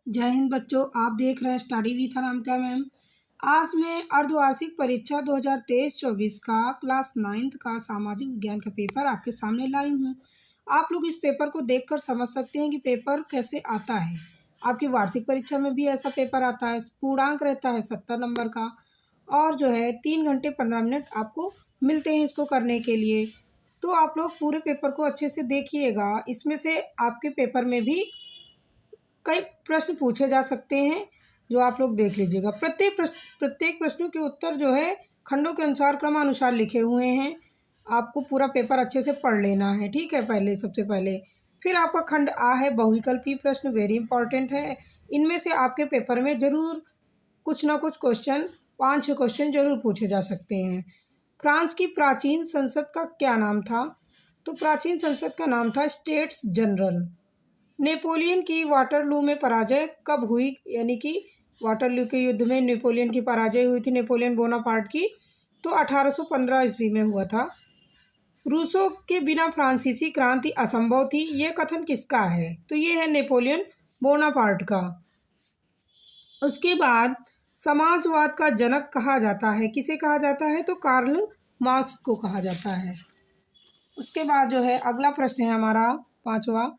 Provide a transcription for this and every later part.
जय हिंद बच्चों, आप देख रहे हैं स्टडी विथ अनामिका मैम। आज मैं अर्धवार्षिक परीक्षा 2023-24 का क्लास 9th का सामाजिक विज्ञान का पेपर आपके सामने लाई हूँ। आप लोग इस पेपर को देखकर समझ सकते हैं कि पेपर कैसे आता है। आपकी वार्षिक परीक्षा में भी ऐसा पेपर आता है। पूर्णांक रहता है 70 नंबर का और जो है 3 घंटे 15 मिनट आपको मिलते हैं इसको करने के लिए। तो आप लोग पूरे पेपर को अच्छे से देखिएगा। इसमें से आपके पेपर में भी कई प्रश्न पूछे जा सकते हैं, जो आप लोग देख लीजिएगा। प्रत्येक प्रश्नों के उत्तर जो है खंडों के अनुसार क्रमानुसार लिखे हुए हैं। आपको पूरा पेपर अच्छे से पढ़ लेना है, ठीक है। सबसे पहले फिर आपका खंड आ है बहुविकल्पी प्रश्न, वेरी इंपॉर्टेंट है। इनमें से आपके पेपर में ज़रूर कुछ ना कुछ क्वेश्चन 5-6 क्वेश्चन जरूर पूछे जा सकते हैं। फ्रांस की प्राचीन संसद का क्या नाम था? तो प्राचीन संसद का नाम था स्टेट्स जनरल। नेपोलियन की वाटरलू में पराजय कब हुई? यानी कि वाटरलू के युद्ध में नेपोलियन की पराजय हुई थी, नेपोलियन बोनापार्ट की, तो 1815 ईस्वी में हुआ था। रूसो के बिना फ्रांसीसी क्रांति असंभव थी, यह कथन किसका है? तो ये है नेपोलियन बोनापार्ट का। उसके बाद समाजवाद का जनक कहा जाता है, किसे कहा जाता है? तो कार्ल मार्क्स को कहा जाता है। उसके बाद जो है अगला प्रश्न है हमारा 5वां।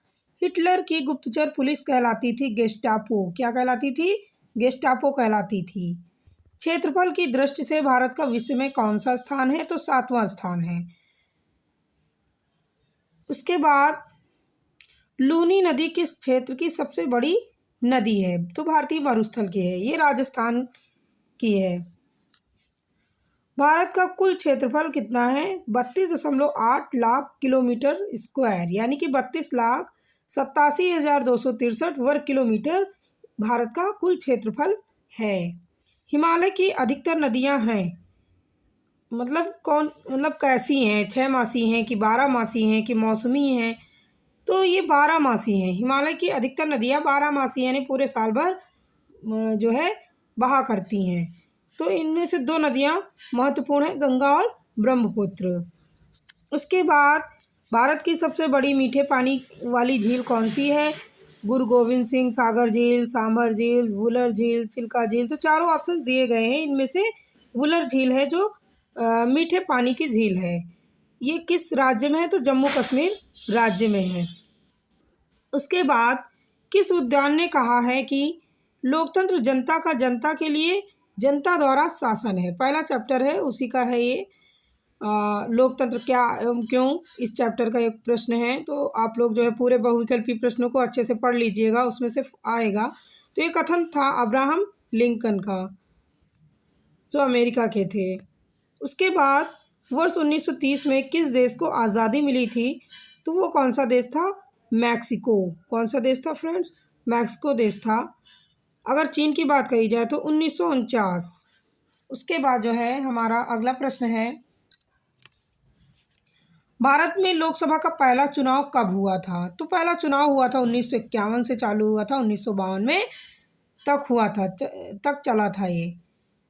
हिटलर की गुप्तचर पुलिस कहलाती थी गेस्टापो। क्या कहलाती थी? गेस्टापो कहलाती थी। क्षेत्रफल की दृष्टि से भारत का विश्व में कौन सा स्थान है? तो 7वां स्थान है। उसके बाद लूनी नदी किस क्षेत्र की सबसे बड़ी नदी है? तो भारतीय मरुस्थल की है, ये राजस्थान की है। भारत का कुल क्षेत्रफल कितना है? 32.8 लाख किलोमीटर स्क्वायर, यानी कि 32,87,263 वर्ग किलोमीटर भारत का कुल क्षेत्रफल है। हिमालय की अधिकतर नदियां हैं, मतलब कैसी हैं? 6 मासी हैं कि 12 मासी हैं कि मौसमी हैं? तो ये 12 मासी हैं। हिमालय की अधिकतर नदियां 12 मासी यानी पूरे साल भर जो है बहा करती हैं। तो इनमें से 2 नदियां महत्वपूर्ण हैं, गंगा और ब्रह्मपुत्र। उसके बाद भारत की सबसे बड़ी मीठे पानी वाली झील कौन सी है? गुरु गोविंद सिंह सागर झील, सांभर झील, वुलर झील, चिल्का झील। तो चारों ऑप्शन दिए गए हैं, इनमें से वुलर झील है जो मीठे पानी की झील है। ये किस राज्य में है? तो जम्मू कश्मीर राज्य में है। उसके बाद किस उद्यान ने कहा है कि लोकतंत्र जनता का जनता के लिए जनता द्वारा शासन है? पहला चैप्टर है उसी का है ये, लोकतंत्र क्या एवं क्यों, इस चैप्टर का एक प्रश्न है। तो आप लोग जो है पूरे बहुविकल्पी प्रश्नों को अच्छे से पढ़ लीजिएगा, उसमें से आएगा। तो ये कथन था अब्राहम लिंकन का, जो अमेरिका के थे। उसके बाद वर्ष 1930 में किस देश को आज़ादी मिली थी? तो वो कौन सा देश था? मैक्सिको। कौन सा देश था फ्रेंड्स? मैक्सिको देश था। अगर चीन की बात कही जाए तो 1949। उसके बाद जो है हमारा अगला प्रश्न है, भारत में लोकसभा का पहला चुनाव कब हुआ था? तो पहला चुनाव हुआ था 1951 से चालू हुआ था, 1952 में तक हुआ था, तक चला था ये।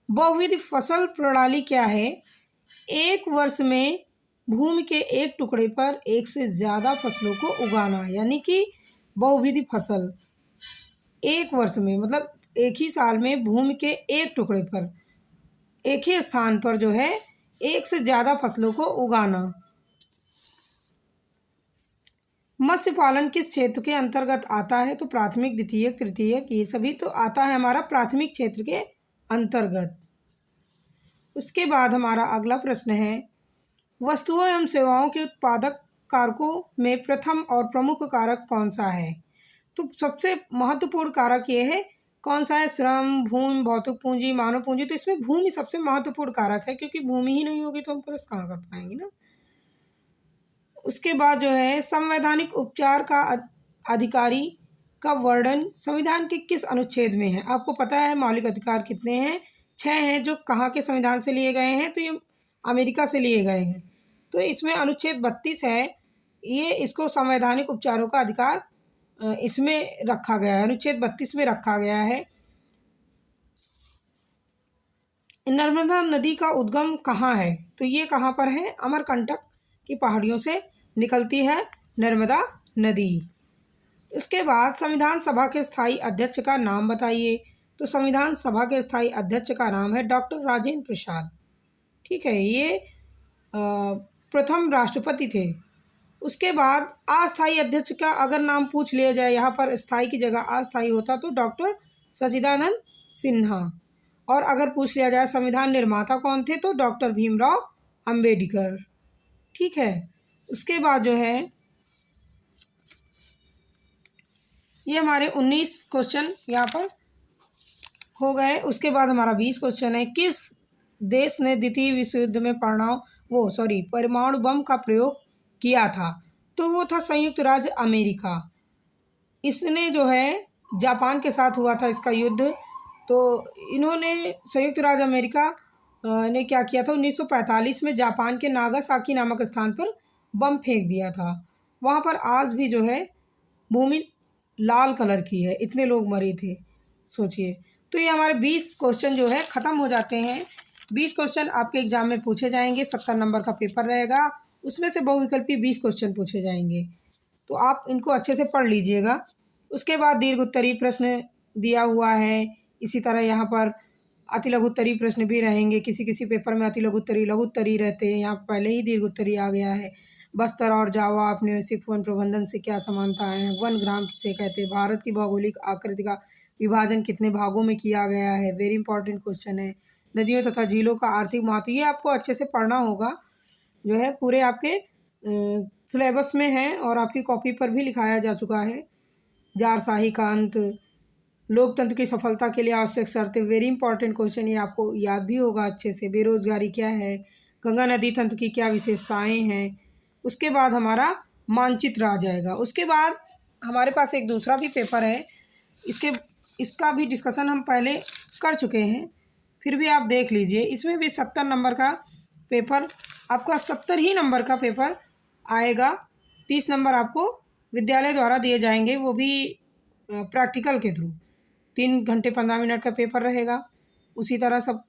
बहुविध फसल प्रणाली क्या है? एक वर्ष में भूमि के एक टुकड़े पर एक से ज़्यादा फसलों को उगाना, यानी कि बहुविध फसल। एक वर्ष में मतलब एक ही साल में भूमि के एक टुकड़े पर, एक ही स्थान पर जो है एक से ज़्यादा फसलों को उगाना। मत्स्य पालन किस क्षेत्र के अंतर्गत आता है? तो प्राथमिक, द्वितीयक, तृतीयक, ये सभी तो आता है हमारा प्राथमिक क्षेत्र के अंतर्गत। उसके बाद हमारा अगला प्रश्न है, वस्तुओं एवं सेवाओं के उत्पादक कारकों में प्रथम और प्रमुख कारक कौन सा है? तो सबसे महत्वपूर्ण कारक ये है, कौन सा है? श्रम, भूमि, भौतिक पूंजी, मानव पूंजी। तो इसमें भूमि सबसे महत्वपूर्ण कारक है, क्योंकि भूमि ही नहीं होगी तो हम कृषि कहाँ कर पाएंगे ना। उसके बाद जो है संवैधानिक उपचार का अधिकारी का वर्णन संविधान के किस अनुच्छेद में है? आपको पता है मौलिक अधिकार कितने हैं? 6 हैं, जो कहाँ के संविधान से लिए गए हैं? तो ये अमेरिका से लिए गए हैं। तो इसमें अनुच्छेद 32 है, ये इसको संवैधानिक उपचारों का अधिकार इसमें रखा गया है, अनुच्छेद 32 में रखा गया है। नर्मदा नदी का उद्गम कहाँ है? तो ये कहाँ पर है? अमरकंटक की पहाड़ियों से निकलती है नर्मदा नदी। इसके बाद संविधान सभा के स्थायी अध्यक्ष का नाम बताइए। तो संविधान सभा के स्थायी अध्यक्ष का नाम है डॉक्टर राजेंद्र प्रसाद। ठीक है, ये प्रथम राष्ट्रपति थे। उसके बाद अस्थायी अध्यक्ष का अगर नाम पूछ लिया जाए, यहाँ पर स्थायी की जगह अस्थायी होता तो डॉक्टर सच्चिदानंद सिन्हा। और अगर पूछ लिया जाए संविधान निर्माता कौन थे, तो डॉक्टर भीमराव अंबेडकर। ठीक है, उसके बाद जो है ये हमारे 19 क्वेश्चन यहाँ पर हो गए। उसके बाद हमारा 20 क्वेश्चन है, किस देश ने द्वितीय विश्व युद्ध में परमाणु बम का प्रयोग किया था? तो वो था संयुक्त राज्य अमेरिका। इसने जो है जापान के साथ हुआ था इसका युद्ध। तो इन्होंने संयुक्त राज्य अमेरिका ने क्या किया था, 1945 में जापान के नागासाकी नामक स्थान पर बम फेंक दिया था। वहाँ पर आज भी जो है भूमि लाल कलर की है, इतने लोग मरे थे, सोचिए। तो ये हमारे 20 क्वेश्चन जो है ख़त्म हो जाते हैं। 20 क्वेश्चन आपके एग्जाम में पूछे जाएंगे, 70 नंबर का पेपर रहेगा, उसमें से बहुविकल्पी 20 क्वेश्चन पूछे जाएंगे। तो आप इनको अच्छे से पढ़ लीजिएगा। उसके बाद दीर्घ उत्तरीय प्रश्न दिया हुआ है। इसी तरह यहाँ पर अति लघु उत्तरीय प्रश्न भी रहेंगे। किसी किसी पेपर में अति लघु उत्तरीय लघु उत्तरीय रहते हैं, यहाँ पहले ही दीर्घ उत्तरीय आ गया है। बस्तर और जावा औपनिवेशिक वन प्रबंधन से क्या समानताएं हैं? वन ग्राम किसे कहते हैं? भारत की भौगोलिक आकृति का विभाजन कितने भागों में किया गया है? वेरी इंपॉर्टेंट क्वेश्चन है। नदियों तथा झीलों का आर्थिक महत्व, ये आपको अच्छे से पढ़ना होगा, जो है पूरे आपके सिलेबस में है और आपकी कॉपी पर भी लिखाया जा चुका है। जारशाही का अंत, लोकतंत्र की सफलता के लिए आवश्यक शर्तें, वेरी इंपॉर्टेंट क्वेश्चन, ये आपको याद भी होगा अच्छे से। बेरोजगारी क्या है? गंगा नदी तंत्र की क्या विशेषताएं हैं? उसके बाद हमारा मानचित्र आ जाएगा। उसके बाद हमारे पास एक दूसरा भी पेपर है, इसका भी डिस्कशन हम पहले कर चुके हैं, फिर भी आप देख लीजिए। इसमें भी 70 नंबर का पेपर, आपका 70 ही नंबर का पेपर आएगा। 30 नंबर आपको विद्यालय द्वारा दिए जाएंगे, वो भी प्रैक्टिकल के थ्रू। 3 घंटे 15 मिनट का पेपर रहेगा। उसी तरह सब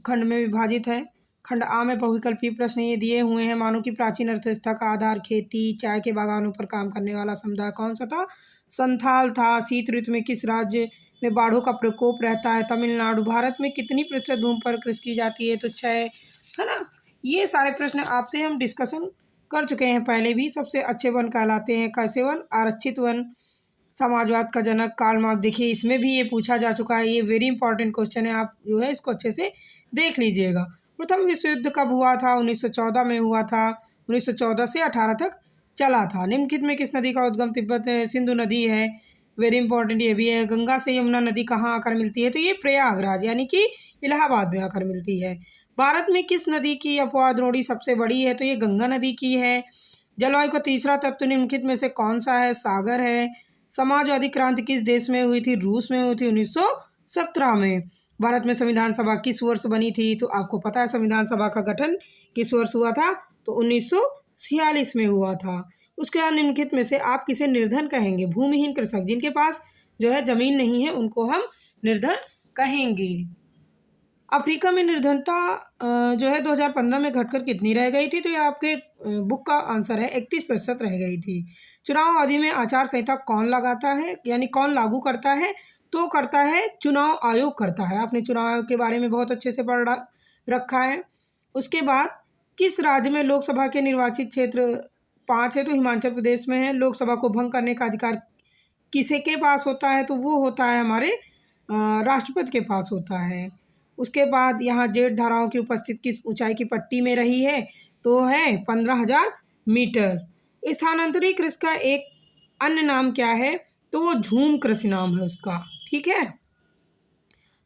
खंड में विभाजित है। खंड आ में बहुविकल्पीय प्रश्न ये दिए हुए हैं। मानो कि प्राचीन अर्थव्यवस्था का आधार खेती, चाय के बागानों पर काम करने वाला समुदाय कौन सा था? संथाल था। शीत ऋतु में किस राज्य में बाढ़ों का प्रकोप रहता है? तमिलनाडु। भारत में कितनी प्रतिशत भूमि पर कृषि की जाती है? तो 6, है ना। ये सारे प्रश्न आपसे हम डिस्कशन कर चुके हैं पहले भी। सबसे अच्छे वन कहलाते हैं कैसे वन? आरक्षित वन। समाजवाद का जनक कार्ल मार्क्स, देखिए इसमें भी ये पूछा जा चुका है। ये वेरी इंपॉर्टेंट क्वेश्चन है, आप जो है इसको अच्छे से देख लीजिएगा। प्रथम विश्व युद्ध कब हुआ था? 1914 में हुआ था। 1914 से 18 तक चला था। निम्नलिखित में किस नदी का उद्गम तिब्बत सिंधु नदी है? वेरी इंपॉर्टेंट ये भी है। गंगा से यमुना नदी कहाँ आकर मिलती है? तो ये प्रयागराज यानी कि इलाहाबाद में आकर मिलती है। भारत में किस नदी की अपवाद द्रोणी सबसे बड़ी है? तो ये गंगा नदी की है। जलवायु का तीसरा तत्व निम्नलिखित में से कौन सा है? सागर है। समाजवादी क्रांति किस देश में हुई थी? रूस में हुई थी 1917 में। भारत में संविधान सभा किस वर्ष बनी थी? तो आपको पता है संविधान सभा का गठन किस वर्ष हुआ था? तो 1946 में हुआ था। उसके बाद निम्नलिखित में से आप किसे निर्धन कहेंगे? भूमिहीन कृषक, जिनके पास जो है जमीन नहीं है, उनको हम निर्धन कहेंगे। अफ्रीका में निर्धनता जो है 2015 में घटकर कितनी रह गई थी? तो ये आपके बुक का आंसर है, 31% रह गई थी। चुनाव अवधि में आचार संहिता कौन लगाता है, यानी कौन लागू करता है? तो करता है चुनाव आयोग करता है। आपने चुनाव के बारे में बहुत अच्छे से पढ़ रखा है। उसके बाद किस राज्य में लोकसभा के निर्वाचित क्षेत्र 5 है? तो हिमाचल प्रदेश में है। लोकसभा को भंग करने का अधिकार किसे के पास होता है? तो वो होता है हमारे राष्ट्रपति के पास होता है। उसके बाद यहाँ जेठ धाराओं की उपस्थिति किस ऊंचाई की पट्टी में रही है? तो है 15,000 मीटर। स्थानांतरित कृषि का एक अन्य नाम क्या है? तो वो झूम कृषि नाम है उसका। ठीक है,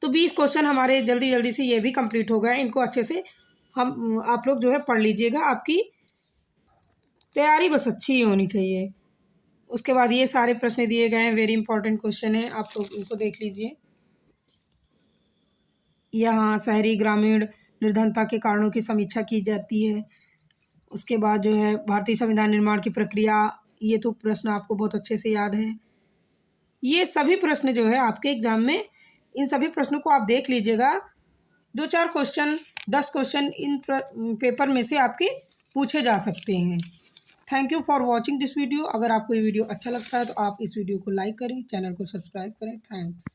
तो 20 क्वेश्चन हमारे जल्दी जल्दी से ये भी कंप्लीट हो गए। इनको अच्छे से आप लोग जो है पढ़ लीजिएगा, आपकी तैयारी बस अच्छी ही होनी चाहिए। उसके बाद ये सारे प्रश्न दिए गए हैं, वेरी इंपॉर्टेंट क्वेश्चन है, आप लोग इनको देख लीजिए। यहाँ शहरी ग्रामीण निर्धनता के कारणों की समीक्षा की जाती है। उसके बाद जो है भारतीय संविधान निर्माण की प्रक्रिया, ये तो प्रश्न आपको बहुत अच्छे से याद है। ये सभी प्रश्न जो है आपके एग्जाम में, इन सभी प्रश्नों को आप देख लीजिएगा। 2-4 क्वेश्चन, 10 क्वेश्चन इन पेपर में से आपके पूछे जा सकते हैं। Thank you for watching this video. अगर आपको ये वीडियो अच्छा लगता है तो आप इस वीडियो को लाइक करें, चैनल को सब्सक्राइब करें। थैंक्स।